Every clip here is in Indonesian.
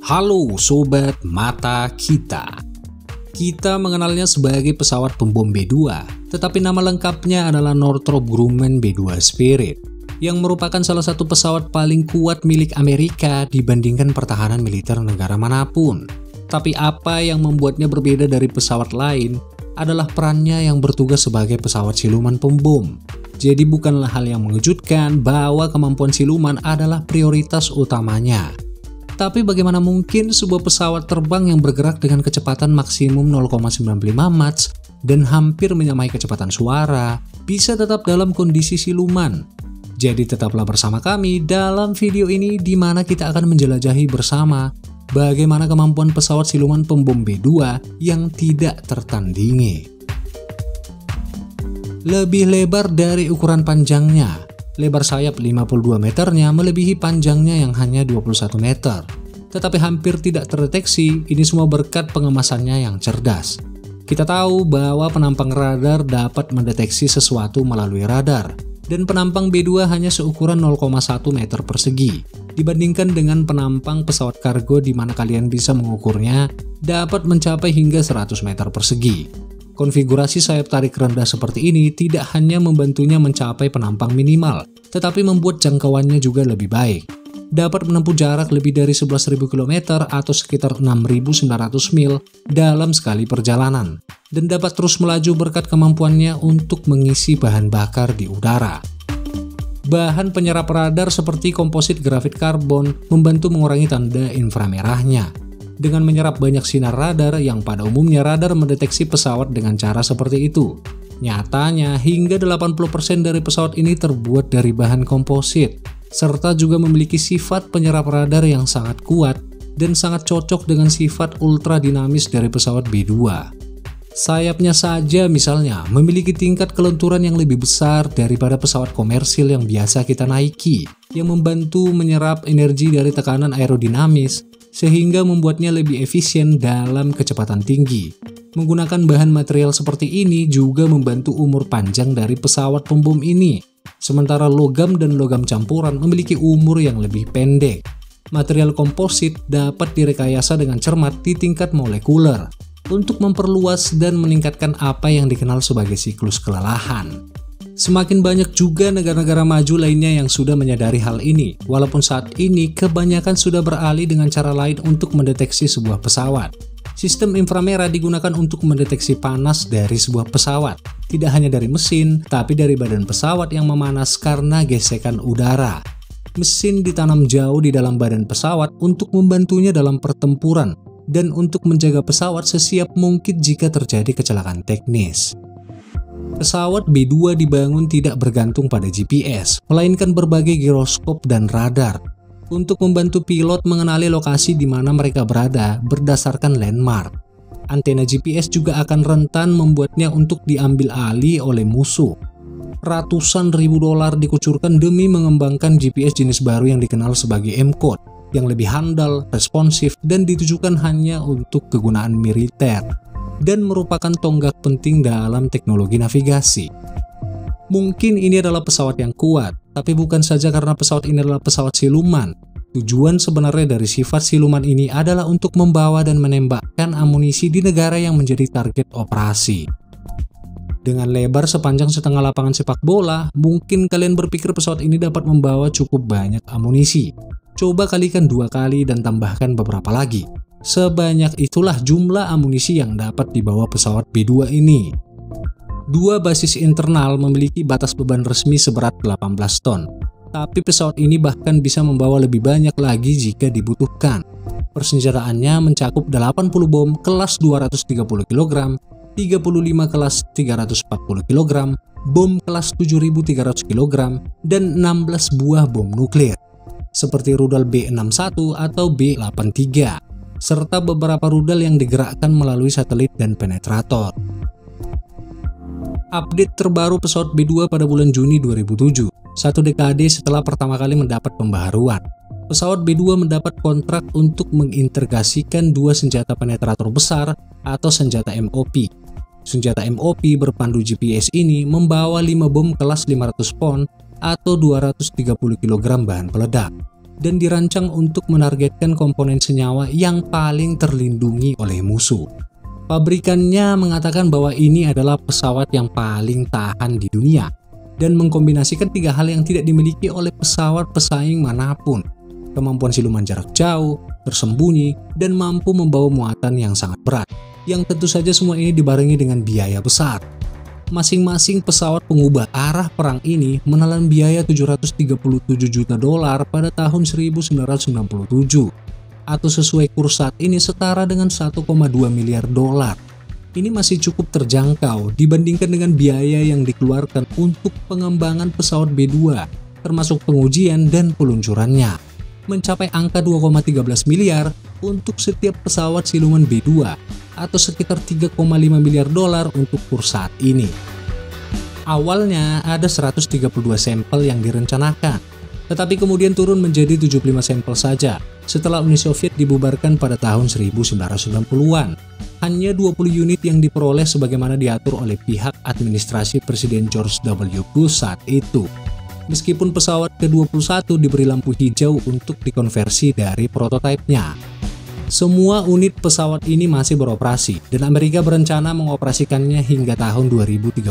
Halo Sobat Mata Kita. Kita mengenalnya sebagai pesawat pembom B-2, tetapi nama lengkapnya adalah Northrop Grumman B-2 Spirit, yang merupakan salah satu pesawat paling kuat milik Amerika dibandingkan pertahanan militer negara manapun. Tapi apa yang membuatnya berbeda dari pesawat lain adalah perannya yang bertugas sebagai pesawat siluman pembom. Jadi bukanlah hal yang mengejutkan bahwa kemampuan siluman adalah prioritas utamanya. Tapi bagaimana mungkin sebuah pesawat terbang yang bergerak dengan kecepatan maksimum 0,95 Mach dan hampir menyamai kecepatan suara bisa tetap dalam kondisi siluman? Jadi tetaplah bersama kami dalam video ini di mana kita akan menjelajahi bersama bagaimana kemampuan pesawat siluman pembom B-2 yang tidak tertandingi. Lebih lebar dari ukuran panjangnya. Lebar sayap 52 meternya melebihi panjangnya yang hanya 21 meter. Tetapi hampir tidak terdeteksi, ini semua berkat pengemasannya yang cerdas. Kita tahu bahwa penampang radar dapat mendeteksi sesuatu melalui radar, dan penampang B-2 hanya seukuran 0,1 meter persegi. Dibandingkan dengan penampang pesawat kargo di mana kalian bisa mengukurnya dapat mencapai hingga 100 meter persegi. Konfigurasi sayap tarik rendah seperti ini tidak hanya membantunya mencapai penampang minimal, tetapi membuat jangkauannya juga lebih baik. Dapat menempuh jarak lebih dari 11.000 km atau sekitar 6.900 mil dalam sekali perjalanan, dan dapat terus melaju berkat kemampuannya untuk mengisi bahan bakar di udara. Bahan penyerap radar seperti komposit grafit karbon membantu mengurangi tanda inframerahnya. Dengan menyerap banyak sinar radar yang pada umumnya radar mendeteksi pesawat dengan cara seperti itu. Nyatanya, hingga 80% dari pesawat ini terbuat dari bahan komposit, serta juga memiliki sifat penyerap radar yang sangat kuat dan sangat cocok dengan sifat ultra dinamis dari pesawat B-2. Sayapnya saja misalnya memiliki tingkat kelenturan yang lebih besar daripada pesawat komersil yang biasa kita naiki, yang membantu menyerap energi dari tekanan aerodinamis, sehingga membuatnya lebih efisien dalam kecepatan tinggi. Menggunakan bahan material seperti ini juga membantu umur panjang dari pesawat pembom ini, sementara logam dan logam campuran memiliki umur yang lebih pendek. Material komposit dapat direkayasa dengan cermat di tingkat molekuler, untuk memperluas dan meningkatkan apa yang dikenal sebagai siklus kelelahan. Semakin banyak juga negara-negara maju lainnya yang sudah menyadari hal ini, walaupun saat ini kebanyakan sudah beralih dengan cara lain untuk mendeteksi sebuah pesawat. Sistem inframerah digunakan untuk mendeteksi panas dari sebuah pesawat, tidak hanya dari mesin, tapi dari badan pesawat yang memanas karena gesekan udara. Mesin ditanam jauh di dalam badan pesawat untuk membantunya dalam pertempuran, dan untuk menjaga pesawat sesiap mungkin jika terjadi kecelakaan teknis. Pesawat B-2 dibangun tidak bergantung pada GPS, melainkan berbagai giroskop dan radar untuk membantu pilot mengenali lokasi di mana mereka berada berdasarkan landmark. Antena GPS juga akan rentan membuatnya untuk diambil alih oleh musuh. Ratusan ribu dolar dikucurkan demi mengembangkan GPS jenis baru yang dikenal sebagai M-Code, yang lebih handal, responsif, dan ditujukan hanya untuk kegunaan militer, dan merupakan tonggak penting dalam teknologi navigasi. Mungkin ini adalah pesawat yang kuat, tapi bukan saja karena pesawat ini adalah pesawat siluman. Tujuan sebenarnya dari sifat siluman ini adalah untuk membawa dan menembakkan amunisi di negara yang menjadi target operasi. Dengan lebar sepanjang setengah lapangan sepak bola, mungkin kalian berpikir pesawat ini dapat membawa cukup banyak amunisi. Coba kalikan 2 kali dan tambahkan beberapa lagi. Sebanyak itulah jumlah amunisi yang dapat dibawa pesawat B-2 ini. 2 basis internal memiliki batas beban resmi seberat 18 ton, tapi pesawat ini bahkan bisa membawa lebih banyak lagi jika dibutuhkan. Persenjataannya mencakup 80 bom kelas 230 kg, 35 kelas 340 kg, bom kelas 7.300 kg, dan 16 buah bom nuklir, seperti rudal B-61 atau B-83. Serta beberapa rudal yang digerakkan melalui satelit dan penetrator. Update terbaru pesawat B-2 pada bulan Juni 2007, 1 dekade setelah pertama kali mendapat pembaharuan. Pesawat B-2 mendapat kontrak untuk mengintegrasikan 2 senjata penetrator besar atau senjata MOP. Senjata MOP berpandu GPS ini membawa 5 bom kelas 500 pon atau 230 kg bahan peledak. dan dirancang untuk menargetkan komponen senyawa yang paling terlindungi oleh musuh. Pabrikannya mengatakan bahwa ini adalah pesawat yang paling tahan di dunia dan mengkombinasikan 3 hal yang tidak dimiliki oleh pesawat pesaing manapun: kemampuan siluman jarak jauh, tersembunyi, dan mampu membawa muatan yang sangat berat, yang tentu saja semua ini dibarengi dengan biaya besar. Masing-masing pesawat pengubah arah perang ini menelan biaya $737 juta pada tahun 1997, atau sesuai kurs saat ini setara dengan $1,2 miliar. Ini masih cukup terjangkau dibandingkan dengan biaya yang dikeluarkan untuk pengembangan pesawat B-2, termasuk pengujian dan peluncurannya, mencapai angka 2,13 miliar untuk setiap pesawat siluman B-2, atau sekitar $3,5 miliar untuk kurs saat ini. Awalnya ada 132 sampel yang direncanakan, tetapi kemudian turun menjadi 75 sampel saja setelah Uni Soviet dibubarkan pada tahun 1990-an. Hanya 20 unit yang diperoleh sebagaimana diatur oleh pihak administrasi Presiden George W. Bush saat itu. Meskipun pesawat ke-21 diberi lampu hijau untuk dikonversi dari prototipenya. Semua unit pesawat ini masih beroperasi dan Amerika berencana mengoperasikannya hingga tahun 2032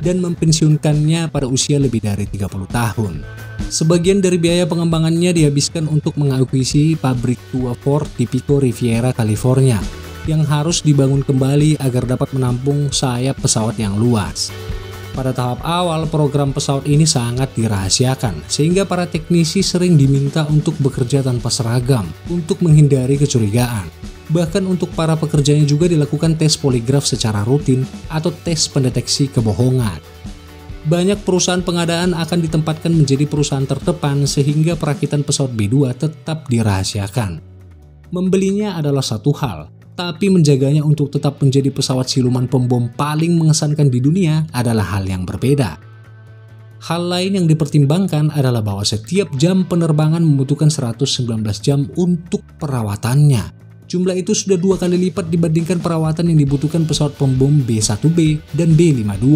dan mempensiunkannya pada usia lebih dari 30 tahun. Sebagian dari biaya pengembangannya dihabiskan untuk mengakuisisi pabrik tua Ford di Pico Riviera, California, yang harus dibangun kembali agar dapat menampung sayap pesawat yang luas. Pada tahap awal, program pesawat ini sangat dirahasiakan, sehingga para teknisi sering diminta untuk bekerja tanpa seragam untuk menghindari kecurigaan. Bahkan untuk para pekerjanya juga dilakukan tes poligraf secara rutin atau tes pendeteksi kebohongan. Banyak perusahaan pengadaan akan ditempatkan menjadi perusahaan terdepan sehingga perakitan pesawat B-2 tetap dirahasiakan. Membelinya adalah satu hal, tapi menjaganya untuk tetap menjadi pesawat siluman pembom paling mengesankan di dunia adalah hal yang berbeda. Hal lain yang dipertimbangkan adalah bahwa setiap jam penerbangan membutuhkan 119 jam untuk perawatannya. Jumlah itu sudah 2 kali lipat dibandingkan perawatan yang dibutuhkan pesawat pembom B-1B dan B-52.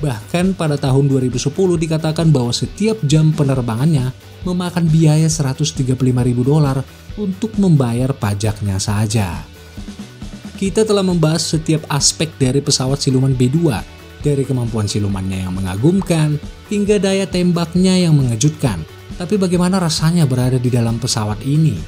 Bahkan pada tahun 2010 dikatakan bahwa setiap jam penerbangannya memakan biaya $135.000 untuk membayar pajaknya saja. Kita telah membahas setiap aspek dari pesawat siluman B-2, dari kemampuan silumannya yang mengagumkan, hingga daya tembaknya yang mengejutkan. Tapi bagaimana rasanya berada di dalam pesawat ini?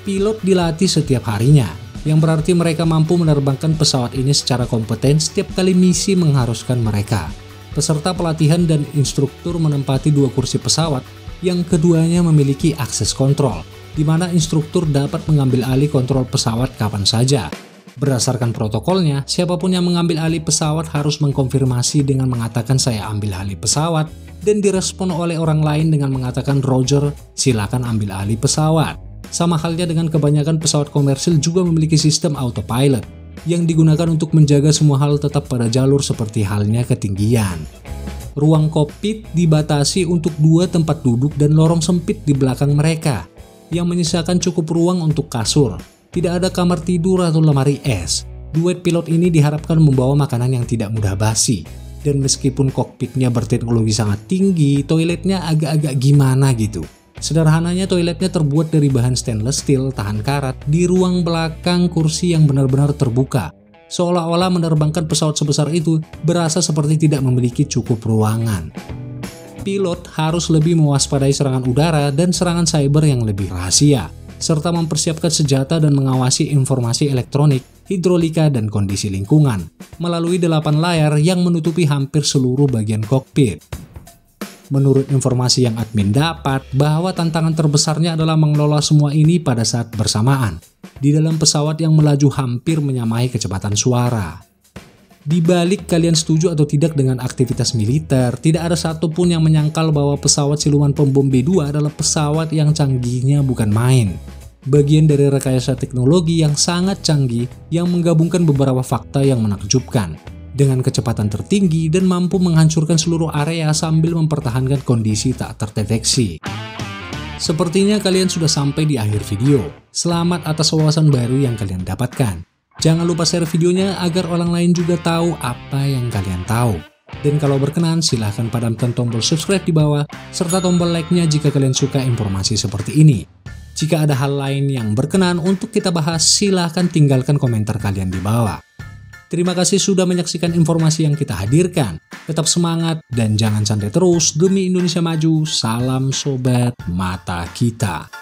Pilot dilatih setiap harinya, yang berarti mereka mampu menerbangkan pesawat ini secara kompeten setiap kali misi mengharuskan mereka. Peserta pelatihan dan instruktur menempati 2 kursi pesawat, yang keduanya memiliki akses kontrol, di mana instruktur dapat mengambil alih kontrol pesawat kapan saja. Berdasarkan protokolnya, siapapun yang mengambil alih pesawat harus mengkonfirmasi dengan mengatakan "saya ambil alih pesawat" dan direspon oleh orang lain dengan mengatakan "Roger, silakan ambil alih pesawat". Sama halnya dengan kebanyakan pesawat komersil juga memiliki sistem autopilot yang digunakan untuk menjaga semua hal tetap pada jalur seperti halnya ketinggian. Ruang kokpit dibatasi untuk 2 tempat duduk dan lorong sempit di belakang mereka, yang menyisakan cukup ruang untuk kasur. Tidak ada kamar tidur atau lemari es. Duet pilot ini diharapkan membawa makanan yang tidak mudah basi. Dan meskipun kokpitnya berteknologi sangat tinggi, toiletnya agak-agak gimana gitu. Sederhananya toiletnya terbuat dari bahan stainless steel tahan karat di ruang belakang kursi yang benar-benar terbuka. Seolah-olah menerbangkan pesawat sebesar itu berasa seperti tidak memiliki cukup ruangan. Pilot harus lebih mewaspadai serangan udara dan serangan cyber yang lebih rahasia, serta mempersiapkan senjata dan mengawasi informasi elektronik, hidrolika, dan kondisi lingkungan melalui 8 layar yang menutupi hampir seluruh bagian kokpit. Menurut informasi yang admin dapat, bahwa tantangan terbesarnya adalah mengelola semua ini pada saat bersamaan, di dalam pesawat yang melaju hampir menyamai kecepatan suara. Di balik kalian setuju atau tidak dengan aktivitas militer, tidak ada satupun yang menyangkal bahwa pesawat siluman pembom B-2 adalah pesawat yang canggihnya bukan main. Bagian dari rekayasa teknologi yang sangat canggih yang menggabungkan beberapa fakta yang menakjubkan, dengan kecepatan tertinggi dan mampu menghancurkan seluruh area sambil mempertahankan kondisi tak terdeteksi. Sepertinya kalian sudah sampai di akhir video. Selamat atas wawasan baru yang kalian dapatkan. Jangan lupa share videonya agar orang lain juga tahu apa yang kalian tahu. Dan kalau berkenan, silahkan padamkan tombol subscribe di bawah, serta tombol like-nya jika kalian suka informasi seperti ini. Jika ada hal lain yang berkenan untuk kita bahas, silahkan tinggalkan komentar kalian di bawah. Terima kasih sudah menyaksikan informasi yang kita hadirkan. Tetap semangat dan jangan santai terus demi Indonesia maju. Salam Sobat Mata Kita.